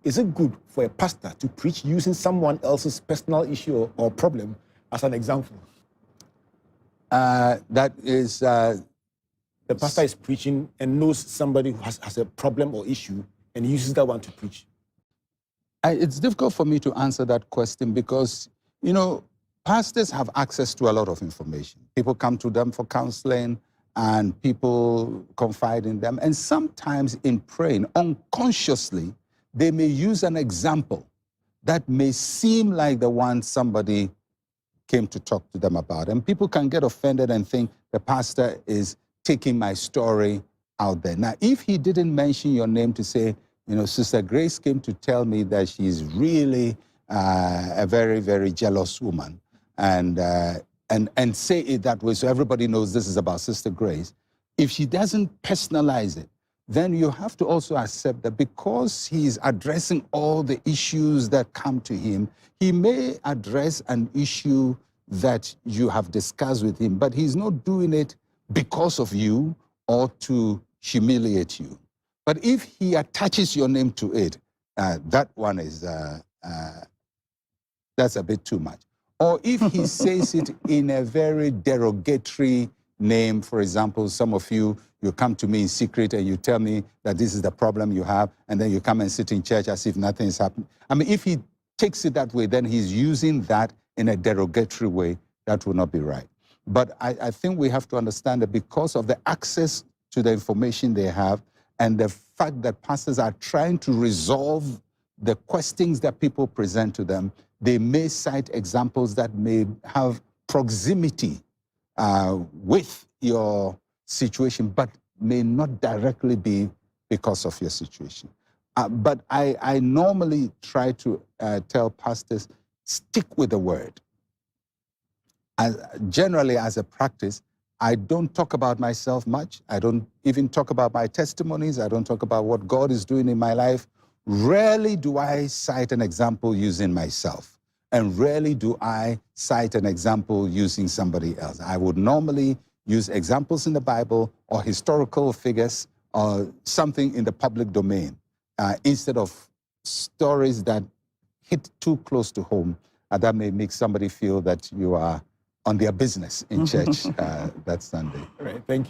Is it good for a pastor to preach using someone else's personal issue or problem as an example? That is... the pastor is preaching and knows somebody who has a problem or issue and uses that one to preach. It's difficult for me to answer that question because, you know, pastors have access to a lot of information. People come to them for counseling and people confide in them. And sometimes in praying, unconsciously, they may use an example that may seem like the one somebody came to talk to them about. And people can get offended and think the pastor is taking my story out there. Now, if he didn't mention your name to say, you know, Sister Grace came to tell me that she's really a very, very jealous woman, and say it that way so everybody knows this is about Sister Grace. If she doesn't personalize it, then you have to also accept that because he's addressing all the issues that come to him, he may address an issue that you have discussed with him, but he's not doing it because of you or to humiliate you. But if he attaches your name to it, that one is, that's a bit too much. Or if he says it in a very derogatory name, for example, some of you come to me in secret and you tell me that this is the problem you have, and then you come and sit in church as if nothing is happening. I mean, if he takes it that way, then he's using that in a derogatory way. That will not be right. But I think we have to understand that because of the access to the information they have and the fact that pastors are trying to resolve the questions that people present to them, they may cite examples that may have proximity with your situation, but may not directly be because of your situation. But I normally try to tell pastors, stick with the word. Generally, as a practice, I don't talk about myself much. I don't even talk about my testimonies. I don't talk about what God is doing in my life. Rarely do I cite an example using myself, and rarely do I cite an example using somebody else. I would normally use examples in the Bible or historical figures or something in the public domain instead of stories that hit too close to home. That may make somebody feel that you are on their business in church that Sunday. All right, thank you.